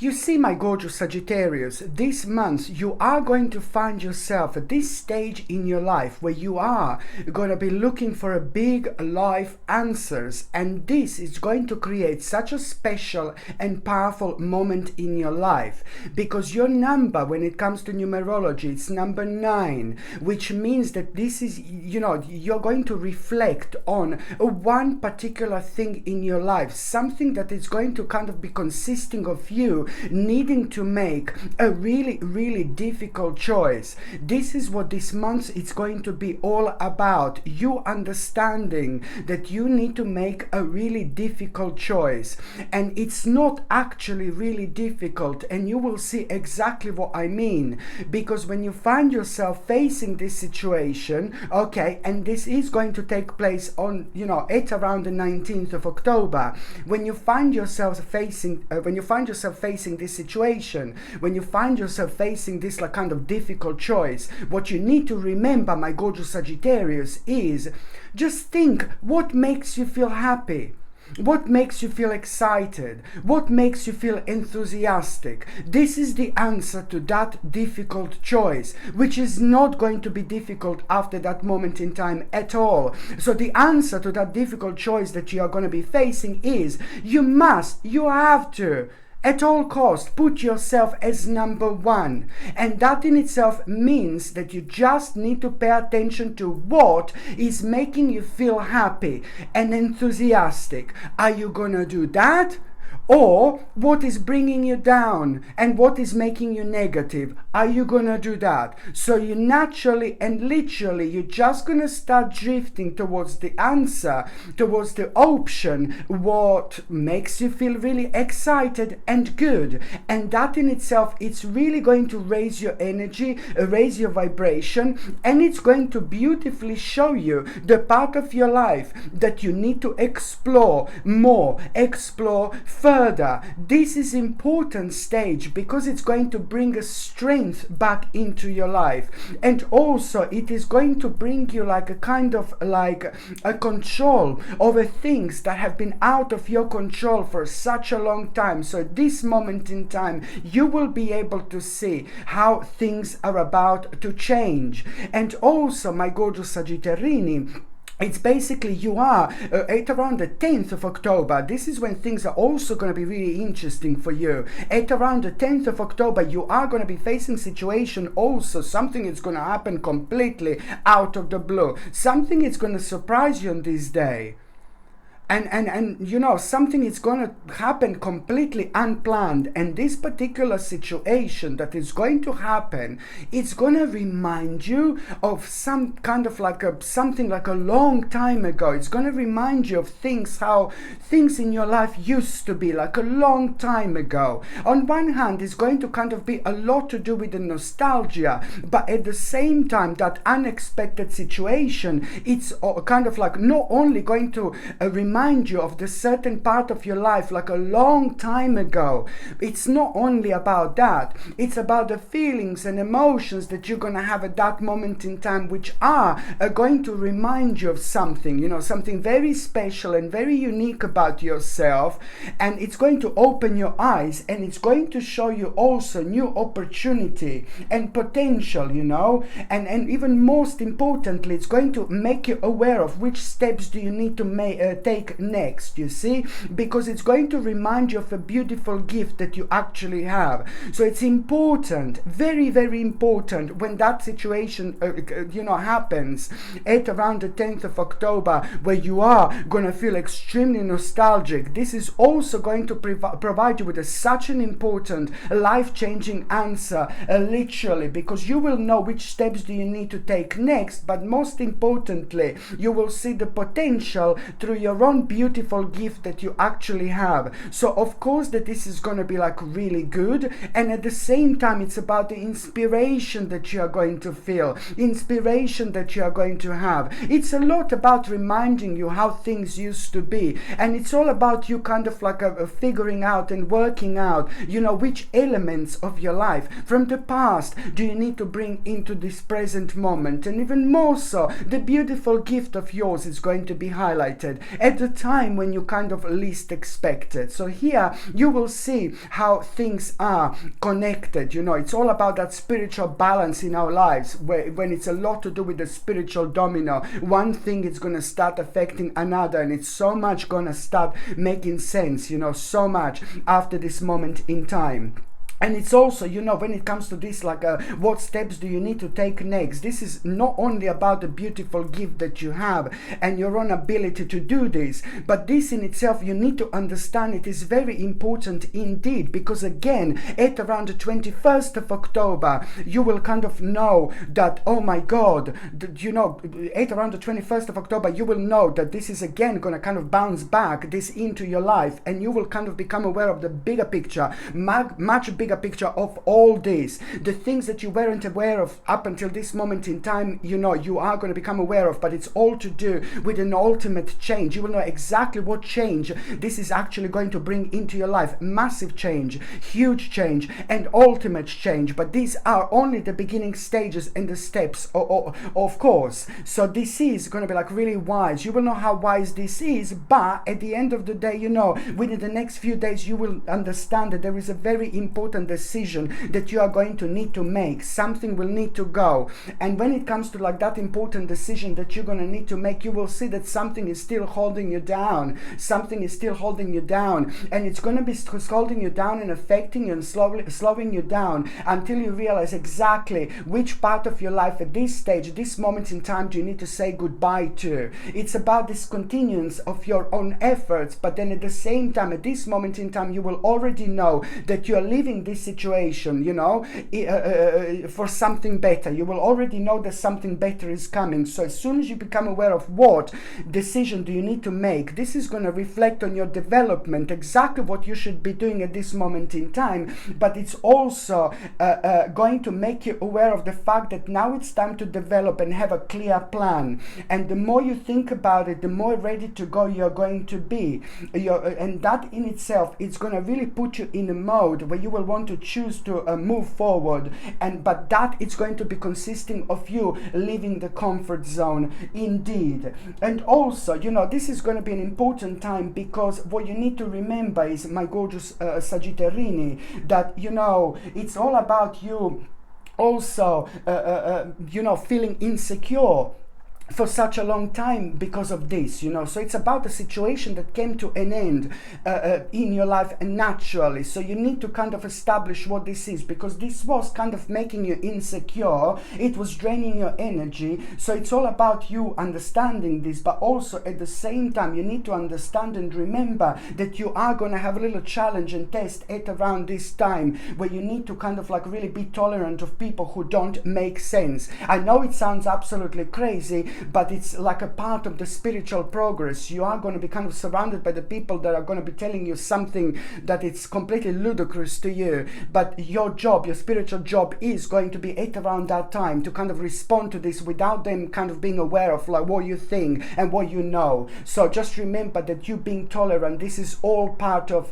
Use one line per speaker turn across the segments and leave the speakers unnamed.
You see, my gorgeous Sagittarius, this month you are going to find yourself at this stage in your life where you are going to be looking for a big life answers, and this is going to create such a special and powerful moment in your life, because your number, when it comes to numerology, it's number 9, which means that this is, you're going to reflect on one particular thing in your life, something that is going to kind of be consisting of you needing to make a really difficult choice. This is what this month is going to be all about. You understanding that you need to make a really difficult choice, and it's not actually really difficult, and you will see exactly what I mean, because when you find yourself facing this situation, okay, and this is going to take place on at around the 19th of October, when you find yourself facing this situation, when you find yourself facing this like kind of difficult choice, what you need to remember, my gorgeous Sagittarius, is just think what makes you feel happy. What makes you feel excited? What makes you feel enthusiastic? This is the answer to that difficult choice, which is not going to be difficult after that moment in time at all. So the answer to that difficult choice that you are going to be facing is you have to, at all costs, put yourself as number 1. And that in itself means that you just need to pay attention to what is making you feel happy and enthusiastic. Are you gonna do that? Or what is bringing you down and what is making you negative? Are you gonna do that? So you naturally and literally, you're just gonna start drifting towards the answer, towards the option, what makes you feel really excited and good. And that in itself, it's really going to raise your energy, raise your vibration, and it's going to beautifully show you the part of your life that you need to explore more, explore further. This is important stage because it's going to bring a strength back into your life, and also it is going to bring you like a kind of like a control over things that have been out of your control for such a long time. So at this moment in time, you will be able to see how things are about to change. And also, my gorgeous Sagittarini, it's basically you are at around the 10th of October. This is when things are also going to be really interesting for you. At around the 10th of October, you are going to be facing situation also. Something is going to happen completely out of the blue. Something is going to surprise you on this day. And something is going to happen completely unplanned, and this particular situation that is going to happen, it's going to remind you of some kind of like something like a long time ago. It's going to remind you of how things in your life used to be like a long time ago. On one hand, it's going to kind of be a lot to do with the nostalgia, but at the same time, that unexpected situation, it's kind of like not only going to remind you of the certain part of your life like a long time ago. It's not only about that, it's about the feelings and emotions that you're going to have at that moment in time, which are going to remind you of something, something very special and very unique about yourself, and it's going to open your eyes, and it's going to show you also new opportunity and potential, and even most importantly, it's going to make you aware of which steps do you need to take next, you see, because it's going to remind you of a beautiful gift that you actually have. So it's important, very important, when that situation happens at around the 10th of October, where you are going to feel extremely nostalgic. This is also going to provide you with such an important life-changing answer, literally, because you will know which steps do you need to take next, but most importantly, you will see the potential through your own beautiful gift that you actually have. So of course that this is going to be like really good, and at the same time it's about the inspiration that you are going to feel, inspiration that you are going to have. It's a lot about reminding you how things used to be, and it's all about you kind of like figuring out and working out which elements of your life from the past do you need to bring into this present moment, and even more so the beautiful gift of yours is going to be highlighted. At the time when you kind of least expect it. So here you will see how things are connected. You know, it's all about that spiritual balance in our lives, where when it's a lot to do with the spiritual domino, one thing is going to start affecting another, and it's so much going to start making sense, you know, so much after this moment in time. And it's also, you know, when it comes to this, like, what steps do you need to take next? This is not only about the beautiful gift that you have and your own ability to do this, but this in itself, you need to understand it is very important indeed, because again, at around the 21st of October, you will kind of know that, oh my God, you know, at around the 21st of October, you will know that this is again going to kind of bounce back this into your life, and you will kind of become aware of the bigger picture, much bigger picture of all this. The things that you weren't aware of up until this moment in time, you know, you are going to become aware of, but it's all to do with an ultimate change. You will know exactly what change this is actually going to bring into your life. Massive change, huge change, and ultimate change. But these are only the beginning stages and the steps, of course. So this is going to be like really wise. You will know how wise this is, but at the end of the day, you know, within the next few days, you will understand that there is a very important decision that you are going to need to make. Something will need to go, and when it comes to like that important decision that you're going to need to make, you will see that something is still holding you down. Something is still holding you down, and it's going to be holding you down and affecting you and slowing you down until you realize exactly which part of your life at this stage, this moment in time, do you need to say goodbye to. It's about this continuance of your own efforts, but then at the same time, at this moment in time, you will already know that you are leaving this situation, you know, for something better. You will already know that something better is coming. So as soon as you become aware of what decision do you need to make, this is going to reflect on your development, exactly what you should be doing at this moment in time. But it's also going to make you aware of the fact that now it's time to develop and have a clear plan. And the more you think about it, the more ready to go you're going to be. And that in itself, it's going to really put you in a mode where you will want to choose to move forward, but that it's going to be consisting of you leaving the comfort zone indeed. And also, you know, this is going to be an important time, because what you need to remember is, my gorgeous Sagittarini, that, you know, it's all about you also you know, feeling insecure for such a long time because of this, you know. So it's about the situation that came to an end in your life, and naturally. So you need to kind of establish what this is, because this was kind of making you insecure. It was draining your energy. So it's all about you understanding this, but also at the same time, you need to understand and remember that you are going to have a little challenge and test at around this time, where you need to kind of like really be tolerant of people who don't make sense. I know it sounds absolutely crazy, but it's like a part of the spiritual progress. You are going to be kind of surrounded by the people that are going to be telling you something that it's completely ludicrous to you, but your job, your spiritual job, is going to be at around that time to kind of respond to this without them kind of being aware of like what you think and what you know. So just remember that you being tolerant, this is all part of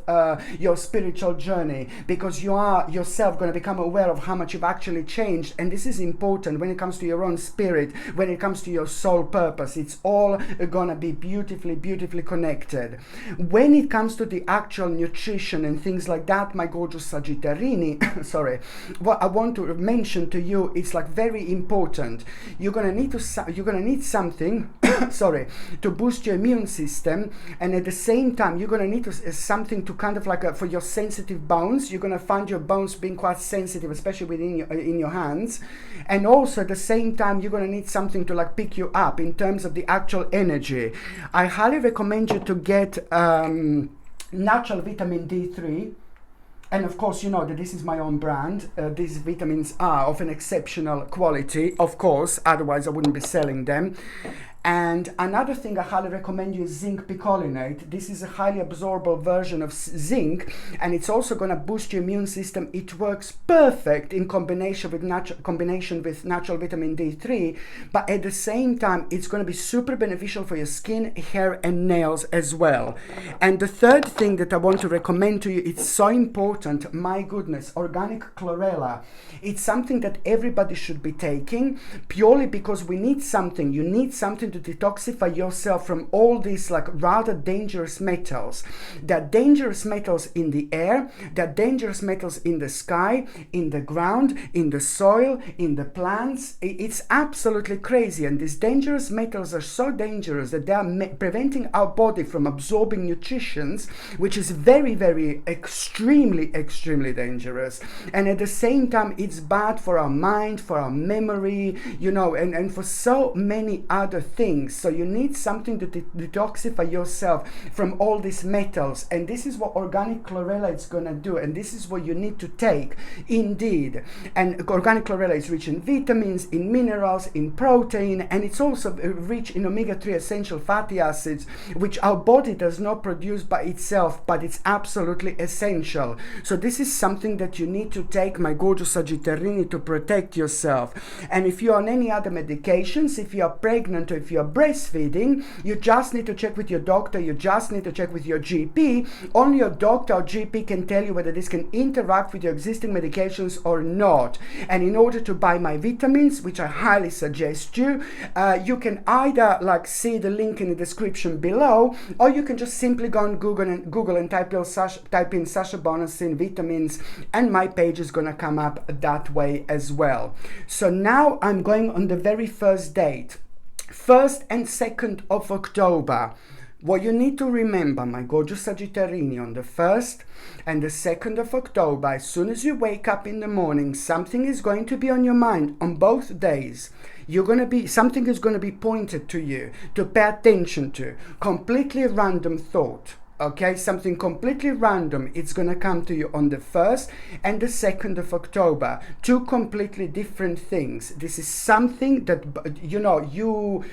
your spiritual journey, because you are yourself going to become aware of how much you've actually changed. And this is important when it comes to your own spirit, when it comes to your soul purpose. It's all gonna be beautifully connected. When it comes to the actual nutrition and things like that, my gorgeous Sagittarini, sorry, what I want to mention to you, it's like very important. You're gonna need something sorry, to boost your immune system, and at the same time you're gonna need something to kind of like for your sensitive bones. You're gonna find your bones being quite sensitive, especially within in your hands, and also at the same time you're gonna need something to like pick you up in terms of the actual energy. I highly recommend you to get natural vitamin D3. And of course, you know that this is my own brand. These vitamins are of an exceptional quality, of course, otherwise I wouldn't be selling them. And another thing I highly recommend you is zinc picolinate. This is a highly absorbable version of zinc, and it's also going to boost your immune system. It works perfect in combination with natural vitamin D3, but at the same time, it's going to be super beneficial for your skin, hair, and nails as well. And the third thing that I want to recommend to you, it's so important, my goodness, organic chlorella. It's something that everybody should be taking, purely because we need something. You need something something to detoxify yourself from all these like rather dangerous metals. There are dangerous metals in the air, there are dangerous metals in the sky, in the ground, in the soil, in the plants. It's absolutely crazy, and these dangerous metals are so dangerous that they are preventing our body from absorbing nutritions, which is very, very extremely dangerous. And at the same time, it's bad for our mind, for our memory, you know, and for so many other things. So you need something to detoxify yourself from all these metals, and this is what organic chlorella is going to do, and this is what you need to take indeed. And organic chlorella is rich in vitamins, in minerals, in protein, and it's also rich in omega-3 essential fatty acids, which our body does not produce by itself, but it's absolutely essential. So this is something that you need to take, my gorgeous Sagittarini, to protect yourself. And if you're on any other medications, if you're pregnant or if you're breastfeeding, you just need to check with your doctor, you just need to check with your GP. Only your doctor or GP can tell you whether this can interact with your existing medications or not. And in order to buy my vitamins, which I highly suggest you, you can either like see the link in the description below, or you can just simply go on Google and type in Sasha Bonasin vitamins, and my page is gonna come up that way as well. So now I'm going on the very first date, 1st and 2nd of October. What you need to remember, my gorgeous Sagittarini, on the 1st and the 2nd of October, as soon as you wake up in the morning, something is going to be on your mind on both days. Something is going to be pointed to you to pay attention to. Completely random thought. Okay, something completely random. It's going to come to you on the 1st and the 2nd of October. Two completely different things. This is something that, you know, you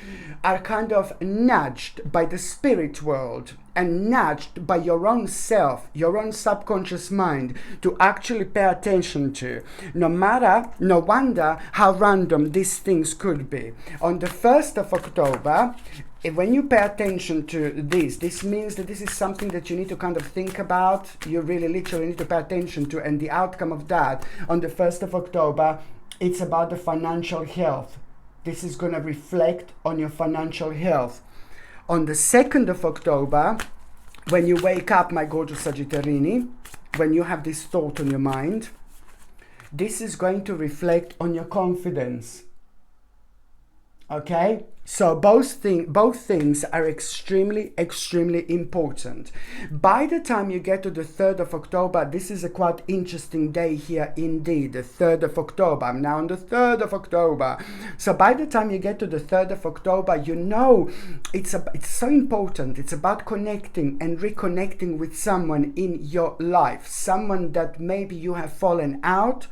are kind of nudged by the spirit world and nudged by your own self, your own subconscious mind to actually pay attention to. No wonder how random these things could be. On the 1st of October, when you pay attention to this means that this is something that you need to kind of think about, you really literally need to pay attention to, and the outcome of that on the 1st of October, it's about the financial health. This is going to reflect on your financial health. On the 2nd of October, when you wake up, my gorgeous Sagittarini, when you have this thought on your mind, this is going to reflect on your confidence. Okay? So both things are extremely important. By the time you get to the 3rd of October, this is a quite interesting day here indeed, the 3rd of October. I'm now on the 3rd of October. So by the time you get to the 3rd of October, you know it's so important. It's about connecting and reconnecting with someone in your life, someone that maybe you have fallen out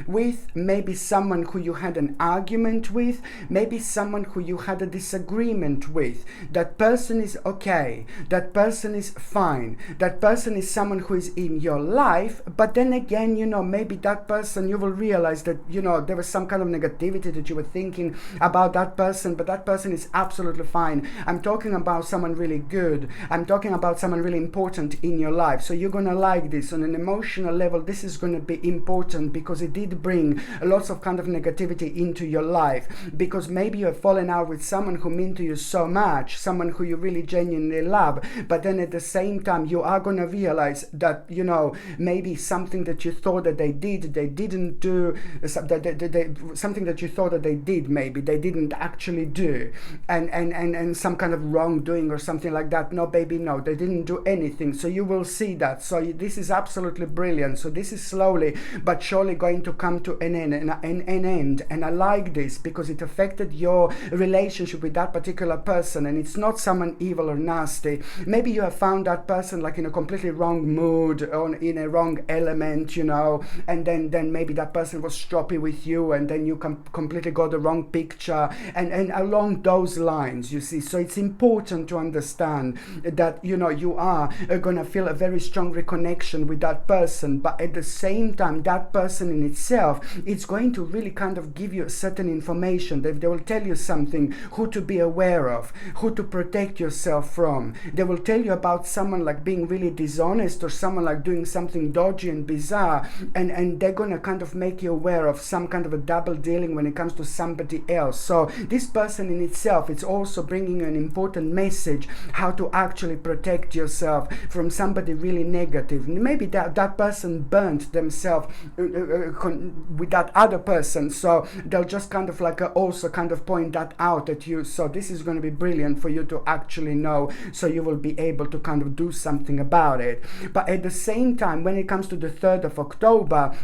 with, maybe someone who you had an argument with, maybe someone who you had a disagreement with. That person is okay, that person is fine, that person is someone who is in your life, but then again, you know, maybe that person, you will realize that, you know, there was some kind of negativity that you were thinking about that person, but that person is absolutely fine. I'm talking about someone really good, I'm talking about someone really important in your life. So you're gonna like this on an emotional level. This is gonna be important because it did bring lots of kind of negativity into your life, because maybe you have fallen out with someone who meant to you so much, someone who you really genuinely love, but then at the same time you are going to realize that, you know, maybe something that you thought that they didn't do, something that you thought that they did, maybe they didn't actually do, and some kind of wrongdoing or something like that. No, baby, no, they didn't do anything. So you will see that. So this is absolutely brilliant. So this is slowly but surely going to come to an end, and I like this because it affected your relationship with that particular person, and it's not someone evil or nasty. Maybe you have found that person like in a completely wrong mood or in a wrong element, you know, and then maybe that person was stroppy with you, and then you completely got the wrong picture, and along those lines, you see. So it's important to understand that, you know, you are going to feel a very strong reconnection with that person, but at the same time that person in itself, it's going to really kind of give you certain information. They will tell you something, who to be aware of, who to protect yourself from. They will tell you about someone like being really dishonest, or someone like doing something dodgy and bizarre, and they're gonna kind of make you aware of some kind of a double dealing when it comes to somebody else. So this person in itself, it's also bringing an important message how to actually protect yourself from somebody really negative. Maybe that person burnt themselves with that other person, so they'll just kind of like also kind of point that out at you. So this is going to be brilliant for you to actually know, so you will be able to kind of do something about it. But at the same time, when it comes to the 3rd of October,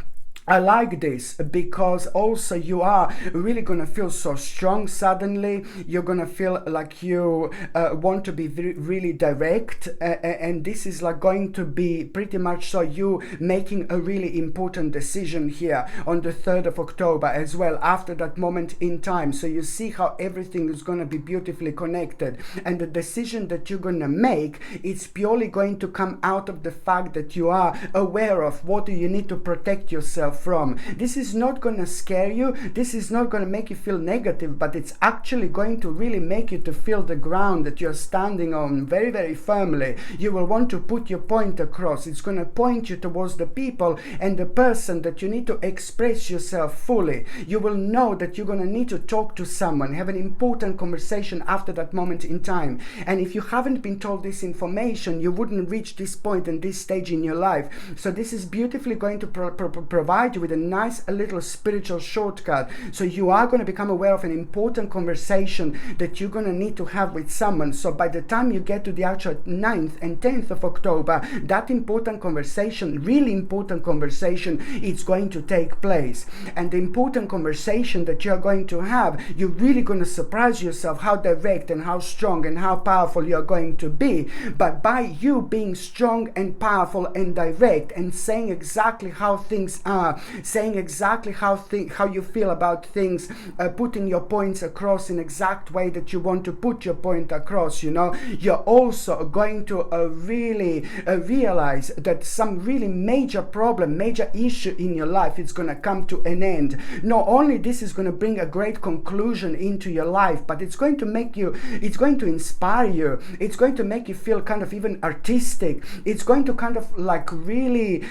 I like this because also you are really going to feel so strong suddenly. You're going to feel like you want to be really direct, and this is like going to be pretty much so you making a really important decision here on the 3rd of October as well, after that moment in time. So you see how everything is going to be beautifully connected, and the decision that you're going to make, it's purely going to come out of the fact that you are aware of what do you need to protect yourself from. This is not going to scare you, this is not going to make you feel negative, but it's actually going to really make you to feel the ground that you're standing on very, very firmly. You will want to put your point across. It's going to point you towards the people and the person that you need to express yourself fully. You will know that you're going to need to talk to someone, have an important conversation after that moment in time. And if you haven't been told this information, you wouldn't reach this point and this stage in your life. So this is beautifully going to provide you with a nice little spiritual shortcut. So you are going to become aware of an important conversation that you're going to need to have with someone. So by the time you get to the actual 9th and 10th of October, that important conversation, really important conversation, it's going to take place. And the important conversation that you're going to have, you're really going to surprise yourself how direct and how strong and how powerful you're going to be. But by you being strong and powerful and direct and saying exactly how things are, saying exactly how you feel about things, putting your points across in exact way that you want to put your point across, you know, you're also going to really realize that some really major problem, major issue in your life is going to come to an end. Not only this is going to bring a great conclusion into your life, but it's going to make you, it's going to inspire you, it's going to make you feel kind of even artistic, it's going to kind of like really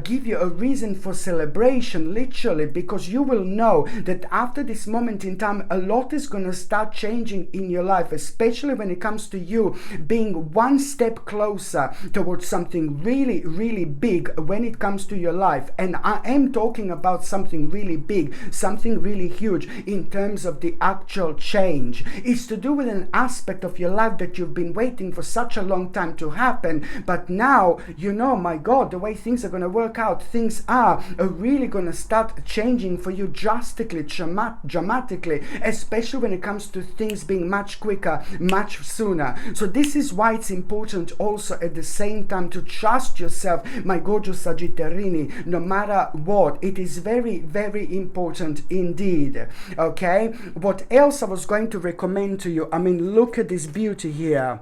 give you a reason for celebration, literally, because you will know that after this moment in time, a lot is going to start changing in your life, especially when it comes to you being one step closer towards something really, really big when it comes to your life. And I am talking about something really big, something really huge in terms of the actual change. It's to do with an aspect of your life that you've been waiting for such a long time to happen, but now you know, my God, the way things are going to work out, things are really going to start changing for you drastically, dramatically, especially when it comes to things being much quicker, much sooner. So this is why it's important also at the same time to trust yourself, my gorgeous Sagittarini, no matter what. It is very, very important indeed. Okay, what else I was going to recommend to you? I mean, look at this beauty here.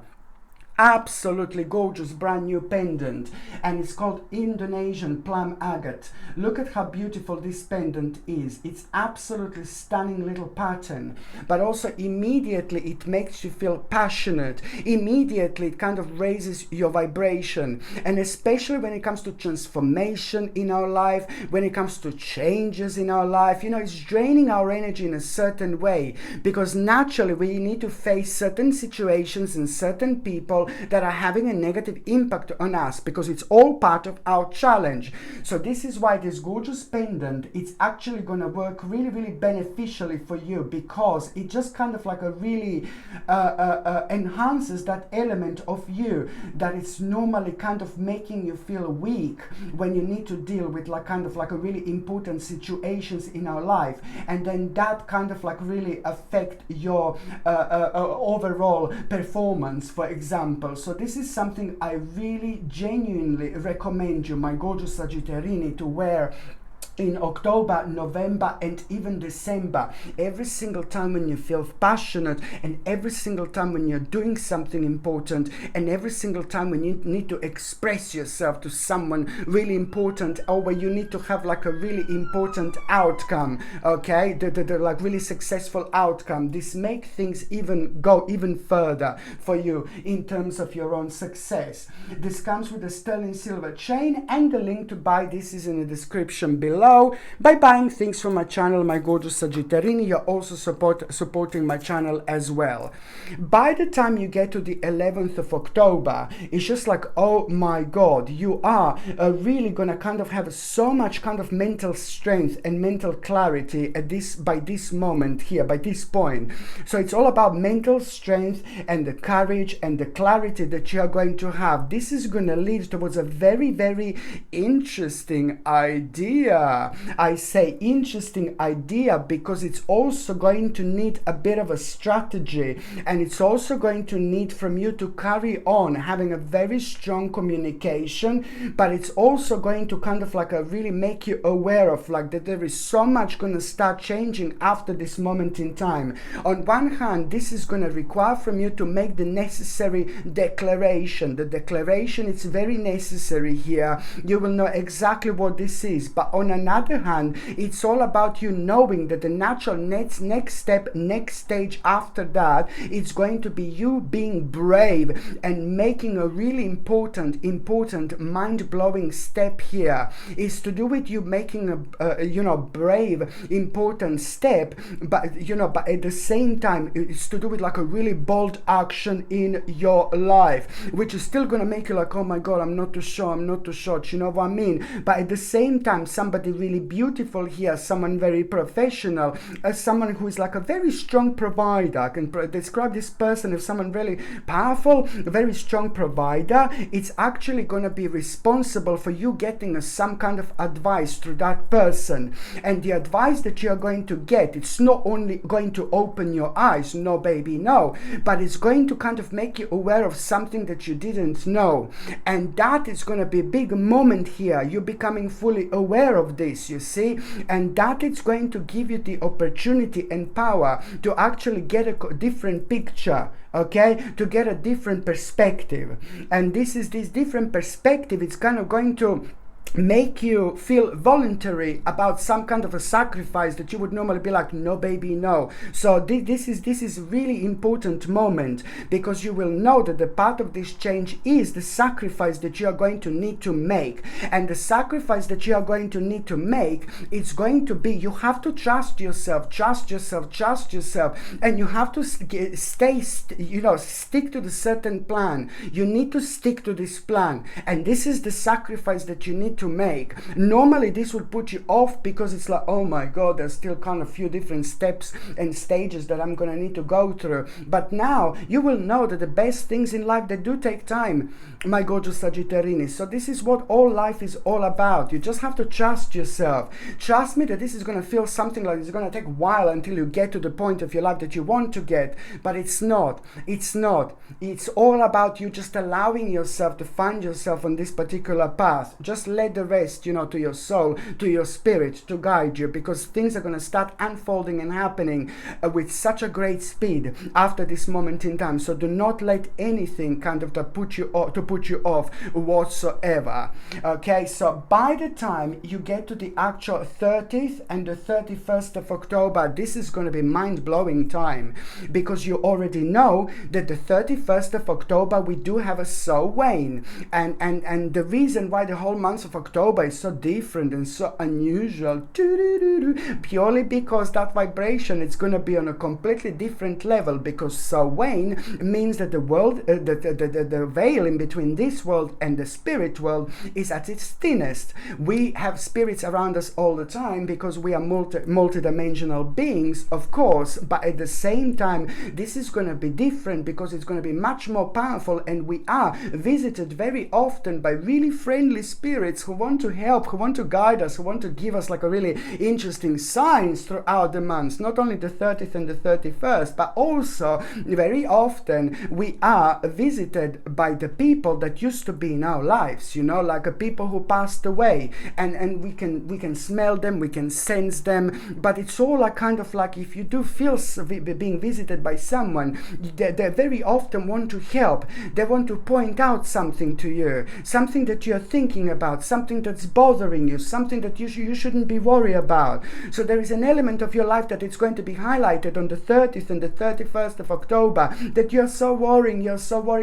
Absolutely gorgeous brand new pendant, and it's called Indonesian plum agate. Look at how beautiful this pendant is. It's absolutely stunning little pattern, but also immediately it makes you feel passionate. Immediately it kind of raises your vibration, and especially when it comes to transformation in our life, when it comes to changes in our life, you know, it's draining our energy in a certain way, because naturally we need to face certain situations and certain people that are having a negative impact on us, because it's all part of our challenge. So this is why this gorgeous pendant, it's actually going to work really, really beneficially for you, because it just kind of like a really enhances that element of you that is normally kind of making you feel weak when you need to deal with like kind of like a really important situations in our life, and then that kind of like really affect your overall performance, for example. So this is something I really genuinely recommend you, my gorgeous Sagittarini, to wear in October, November, and even December. Every single time when you feel passionate, and every single time when you're doing something important, and every single time when you need to express yourself to someone really important, or where you need to have like a really important outcome, okay, the like really successful outcome. This make things go even further for you in terms of your own success. This comes with a sterling silver chain, and the link to buy this is in the description below. By buying things from my channel, my gorgeous Sagittarini, you're also supporting my channel as well. By the time you get to the 11th of October, it's just like, oh my God, you are really gonna kind of have so much kind of mental strength and mental clarity by this moment here, by this point. So it's all about mental strength and the courage and the clarity that you are going to have. This is going to lead towards a very, very interesting idea. I say interesting idea because it's also going to need a bit of a strategy, and it's also going to need from you to carry on having a very strong communication, but it's also going to kind of like really make you aware of like that there is so much going to start changing after this moment in time. On one hand, this is going to require from you to make the necessary declaration. The declaration is very necessary here. You will know exactly what this is, but on another hand, it's all about you knowing that the natural next step, next stage after that, it's going to be you being brave and making a really important mind-blowing step here. Is to do with you making a brave important step, but but at the same time it's to do with like a really bold action in your life, which is still gonna make you like, oh my God, I'm not too sure, you know what I mean? But at the same time, somebody really beautiful here, someone very professional, someone who is like a very strong provider. I can describe this person as someone really powerful, a very strong provider. It's actually going to be responsible for you getting some kind of advice through that person, and the advice that you are going to get, it's not only going to open your eyes, no baby, no, but it's going to kind of make you aware of something that you didn't know, and that is going to be a big moment here. You're becoming fully aware of this, you see, and that is going to give you the opportunity and power to actually get a different picture, okay, to get a different perspective. And this different perspective, it's kind of going to make you feel voluntary about some kind of a sacrifice that you would normally be like, no baby, no. So this is really important moment, because you will know that the part of this change is the sacrifice that you are going to need to make, and the sacrifice that you are going to need to make, it's going to be, you have to trust yourself, and you have to stick to the certain plan. You need to stick to this plan, and this is the sacrifice that you need to make. Normally this would put you off because it's like, oh my God, there's still kind of few different steps and stages that I'm gonna need to go through. But now you will know that the best things in life, they do take time, my gorgeous Sagittarius. So this is what all life is all about. You just have to trust yourself. Trust me that this is gonna feel something like it's gonna take a while until you get to the point of your life that you want to get, but it's not. It's all about you just allowing yourself to find yourself on this particular path. Just let the rest, to your soul, to your spirit, to guide you, because things are going to start unfolding and happening with such a great speed after this moment in time. So do not let anything kind of to put you off whatsoever. Okay, so by the time you get to the actual 30th and the 31st of October, this is going to be mind-blowing time, because you already know that the 31st of October we do have a Samhain, and the reason why the whole month of October is so different and so unusual, purely because that vibration, it's going to be on a completely different level, because Samhain means that the world, the veil in between this world and the spirit world is at its thinnest. We have spirits around us all the time because we are multi-dimensional beings, of course, but at the same time this is going to be different because it's going to be much more powerful, and we are visited very often by really friendly spirits who want to help, who want to guide us, who want to give us like a really interesting signs throughout the months, not only the 30th and the 31st, but also very often we are visited by the people that used to be in our lives, you know, like people who passed away, and we can smell them, we can sense them, but it's all a kind of like, if you do feel being visited by someone, they very often want to help. They want to point out something to you, something that you're thinking about, something that's bothering you, something that you shouldn't be worried about. So there is an element of your life that it's going to be highlighted on the 30th and the 31st of October, that you're so worrying,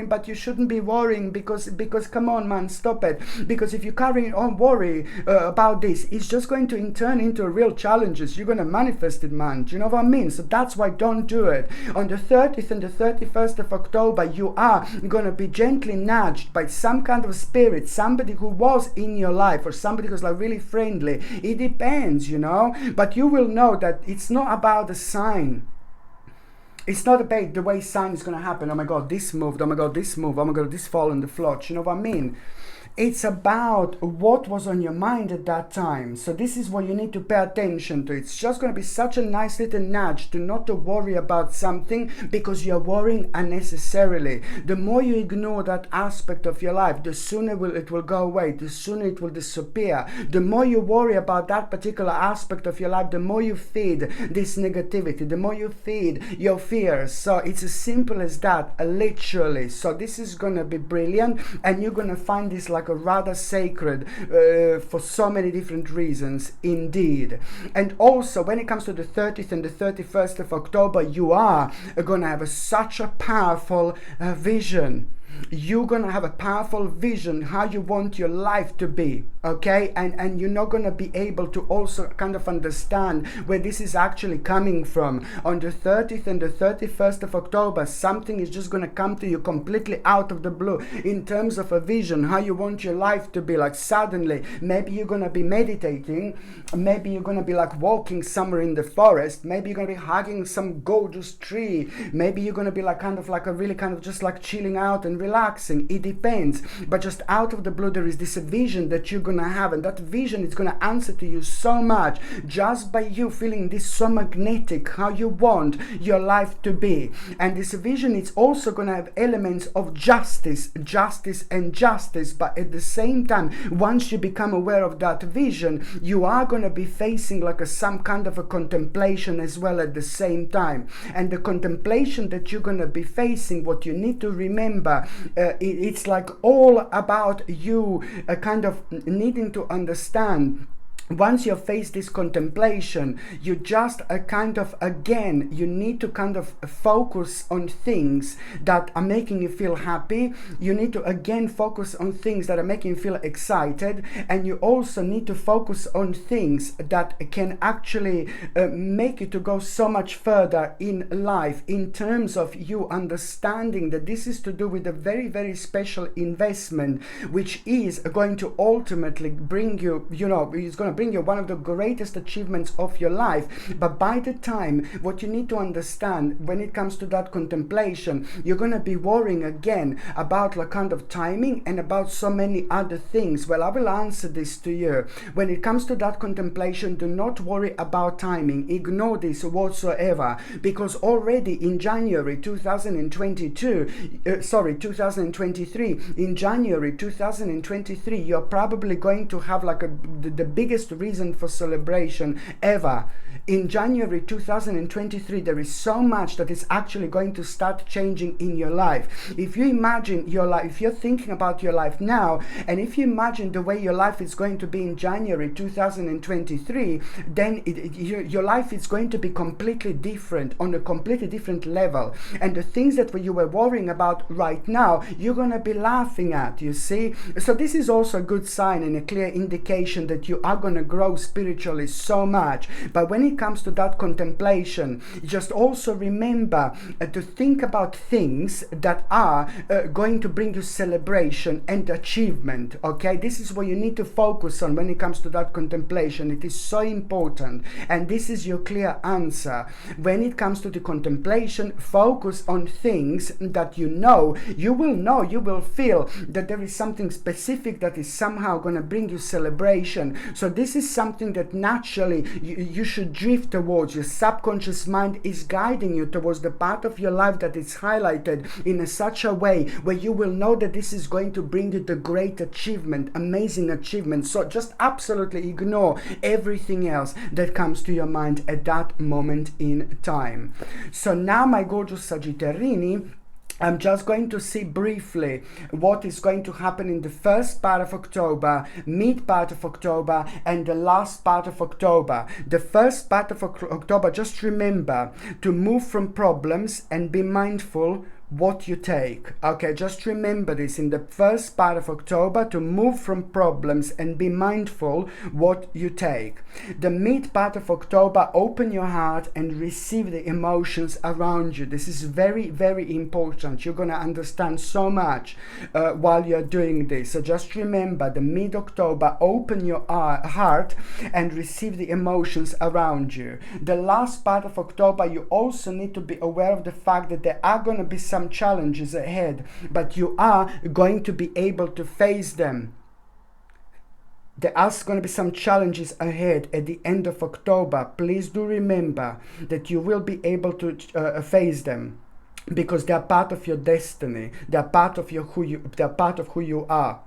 but you shouldn't be worrying, because come on man, stop it, because if you carry on worry about this, it's just going to turn into real challenges. You're going to manifest it, man. Do you know what I mean? So that's why don't do it. On the 30th and the 31st of October, you are going to be gently nudged by some kind of spirit, somebody who was in your life, or somebody who's like really friendly. It depends, you know, but you will know that it's not about the sign. It's not about the way sign is going to happen. Oh my God, this moved. Oh my God, this moved. Oh my God, this fall on the floor. Do you know what I mean? It's about what was on your mind at that time. So this is what you need to pay attention to. It's just going to be such a nice little nudge to not to worry about something, because you're worrying unnecessarily. The more you ignore that aspect of your life, the sooner it will go away, the sooner it will disappear. The more you worry about that particular aspect of your life, the more you feed this negativity, the more you feed your fears. So it's as simple as that, literally. So this is going to be brilliant, and you're going to find this like a rather sacred for so many different reasons indeed. And also when it comes to the 30th and the 31st of October, you are going to have such a powerful vision. You're going to have a powerful vision how you want your life to be, okay? And you're not going to be able to also kind of understand where this is actually coming from. On the 30th and the 31st of October, something is just going to come to you completely out of the blue in terms of a vision, how you want your life to be. Like suddenly, maybe you're going to be meditating, maybe you're going to be like walking somewhere in the forest, maybe you're going to be hugging some gorgeous tree, maybe you're going to be like kind of like a really kind of just like chilling out and relaxing. It depends, but just out of the blue there is this vision that you're gonna have, and that vision is gonna answer to you so much just by you feeling this so magnetic, how you want your life to be. And this vision is also gonna have elements of justice, but at the same time, once you become aware of that vision, you are gonna be facing like some kind of a contemplation as well at the same time. And the contemplation that you're gonna be facing, what you need to remember, it's like all about you kind of needing to understand. Once you face this contemplation, you just kind of, again, you need to kind of focus on things that are making you feel happy. You need to again focus on things that are making you feel excited, and you also need to focus on things that can actually make you to go so much further in life, in terms of you understanding that this is to do with a very, very special investment, which is going to ultimately bring you, you know, it's going to bring you one of the greatest achievements of your life. But by the time, what you need to understand when it comes to that contemplation, you're going to be worrying again about the kind of timing and about so many other things. Well, I will answer this to you. When it comes to that contemplation, do not worry about timing. Ignore this whatsoever, because already in January 2023, in January 2023, you're probably going to have like the biggest reason for celebration ever. In January 2023, there is so much that is actually going to start changing in your life. If you imagine your life, if you're thinking about your life now, and if you imagine the way your life is going to be in January 2023, then your life is going to be completely different, on a completely different level. And the things that you were worrying about right now, you're going to be laughing at, you see? So this is also a good sign and a clear indication that you are going going to grow spiritually so much. But when it comes to that contemplation, just also remember to think about things that are going to bring you celebration and achievement. Okay, this is what you need to focus on when it comes to that contemplation. It is so important, and this is your clear answer. When it comes to the contemplation, focus on things that you will feel that there is something specific that is somehow going to bring you celebration. So this is something that naturally you should drift towards. Your subconscious mind is guiding you towards the part of your life that is highlighted in such a way where you will know that this is going to bring you the great achievement, amazing achievement. So just absolutely ignore everything else that comes to your mind at that moment in time. So now, my gorgeous Sagittarini, I'm just going to see briefly what is going to happen in the first part of October, mid part of October, and the last part of October. The first part of October, just remember to move from problems and be mindful what you take. Okay, just remember this in the first part of October, to move from problems and be mindful what you take. The mid part of October, open your heart and receive the emotions around you. This is very, very important. You're going to understand so much while you're doing this. So just remember, the mid-October, open your heart and receive the emotions around you. The last part of October, you also need to be aware of the fact that there are going to be some challenges ahead, but you are going to be able to face them. There are going to be some challenges ahead at the end of October. Please do remember that you will be able to face them, because they are part of your destiny. They are part of who you are.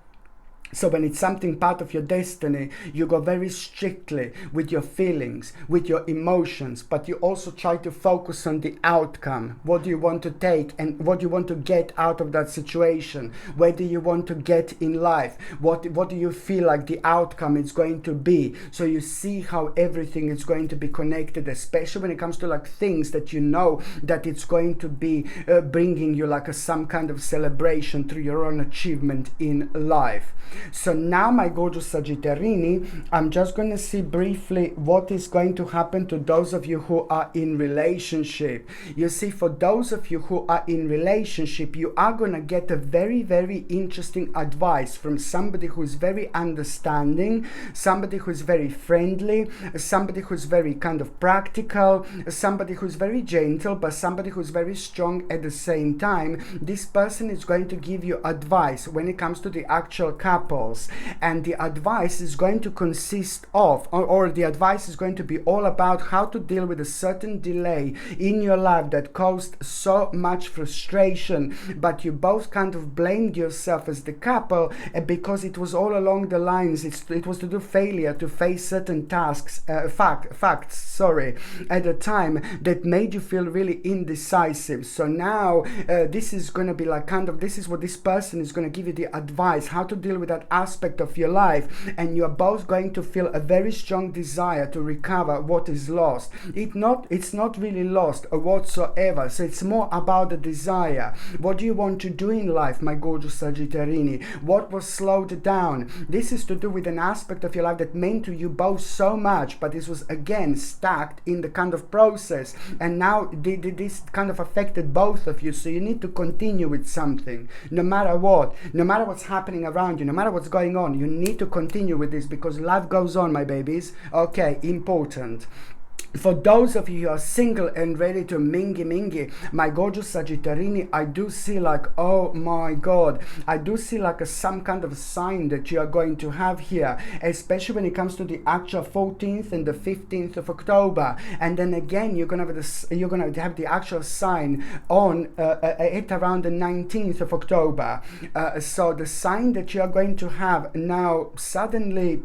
So when it's something part of your destiny, you go very strictly with your feelings, with your emotions, but you also try to focus on the outcome. What do you want to take and what do you want to get out of that situation? Where do you want to get in life? What do you feel like the outcome is going to be? So you see how everything is going to be connected, especially when it comes to like things that you know that it's going to be bringing you like some kind of celebration through your own achievement in life. So now, my gorgeous Sagittarini, I'm just going to see briefly what is going to happen to those of you who are in relationship. You see, for those of you who are in relationship, you are going to get a very, very interesting advice from somebody who is very understanding, somebody who is very friendly, somebody who is very kind of practical, somebody who is very gentle, but somebody who is very strong at the same time. This person is going to give you advice when it comes to the actual couples, and the advice is going to consist of, or the advice is going to be all about how to deal with a certain delay in your life that caused so much frustration, but you both kind of blamed yourself as the couple because it was all along the lines, it was to do failure to face certain tasks, facts at the time that made you feel really indecisive. So now this is going to be like this is what this person is going to give you the advice, how to deal with that aspect of your life, and you are both going to feel a very strong desire to recover what is lost. It's not really lost whatsoever, so it's more about the desire. What do you want to do in life, my gorgeous Sagittarini? What was slowed down? This is to do with an aspect of your life that meant to you both so much, but this was again stacked in the kind of process, and now this kind of affected both of you. So you need to continue with something, no matter what's happening around you, no matter what's going on. You need to continue with this because life goes on, my babies. Okay, important. For those of you who are single and ready to mingy, my gorgeous Sagittarini, I do see like, oh my God, I do see like some kind of sign that you are going to have here, especially when it comes to the actual 14th and the 15th of October. And then again, you're gonna have the actual sign on at around the 19th of October. So the sign that you are going to have now, suddenly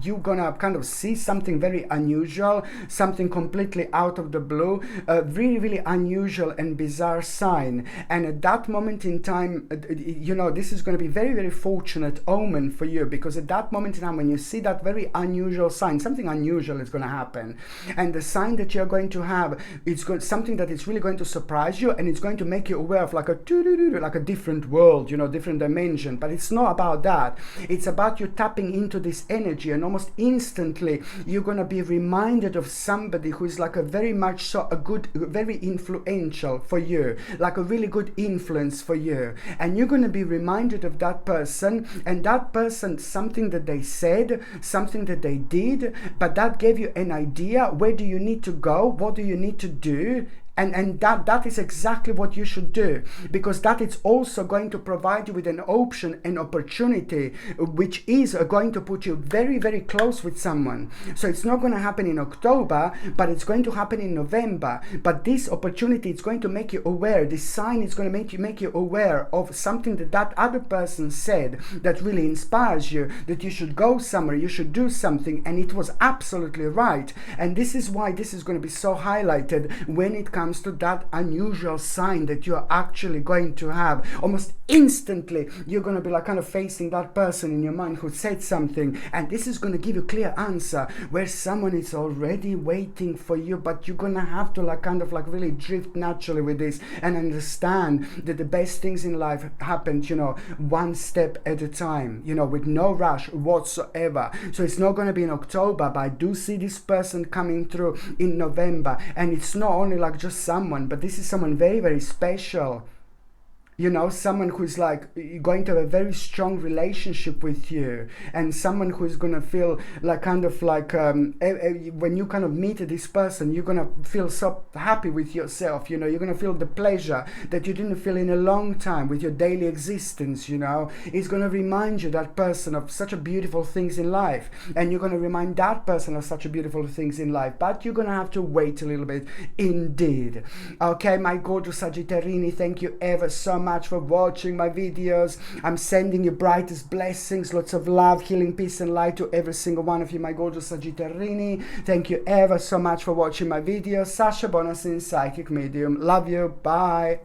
you're gonna kind of see something very unusual, something completely out of the blue, a really, really unusual and bizarre sign. And at that moment in time, you know, this is going to be very, very fortunate omen for you, because at that moment in time, when you see that very unusual sign, something unusual is going to happen. And the sign that you're going to have, it's something that is really going to surprise you, and it's going to make you aware of like a different world, you know, different dimension. But it's not about that. It's about you tapping into this energy, and almost instantly you're going to be reminded of somebody who is like a very much so a good, very influential for you, like a really good influence for you. And you're going to be reminded of that person, and that person, something that they said, something that they did, but that gave you an idea. Where do you need to go? What do you need to do? And that is exactly what you should do, because that is also going to provide you with an option, an opportunity, which is going to put you very, very close with someone. So it's not going to happen in October, but it's going to happen in November. But this opportunity is going to make you aware. This sign is going to make you aware of something that other person said that really inspires you, that you should go somewhere, you should do something, and it was absolutely right. And this is why this is going to be so highlighted when it comes to that unusual sign that you're actually going to have. Almost instantly you're going to be like kind of facing that person in your mind who said something, and this is going to give you clear answer where someone is already waiting for you. But you're going to have to like kind of like really drift naturally with this and understand that the best things in life happen, you know, one step at a time, you know, with no rush whatsoever. So it's not going to be in October, but I do see this person coming through in November. And it's not only like just someone, but this is someone very, very special. You know, someone who's like going to have a very strong relationship with you, and someone who's going to feel like kind of like when you kind of meet this person, you're going to feel so happy with yourself. You know, you're going to feel the pleasure that you didn't feel in a long time with your daily existence. You know, it's going to remind you, that person, of such a beautiful things in life, and you're going to remind that person of such a beautiful things in life. But you're going to have to wait a little bit indeed. Okay, my gorgeous Sagittarini, thank you ever so much for watching my videos. I'm sending you brightest blessings, lots of love, healing, peace and light to every single one of you, my gorgeous Sagittarini. Thank you ever so much for watching my videos. Sasha Bonasin, psychic medium. Love you. Bye.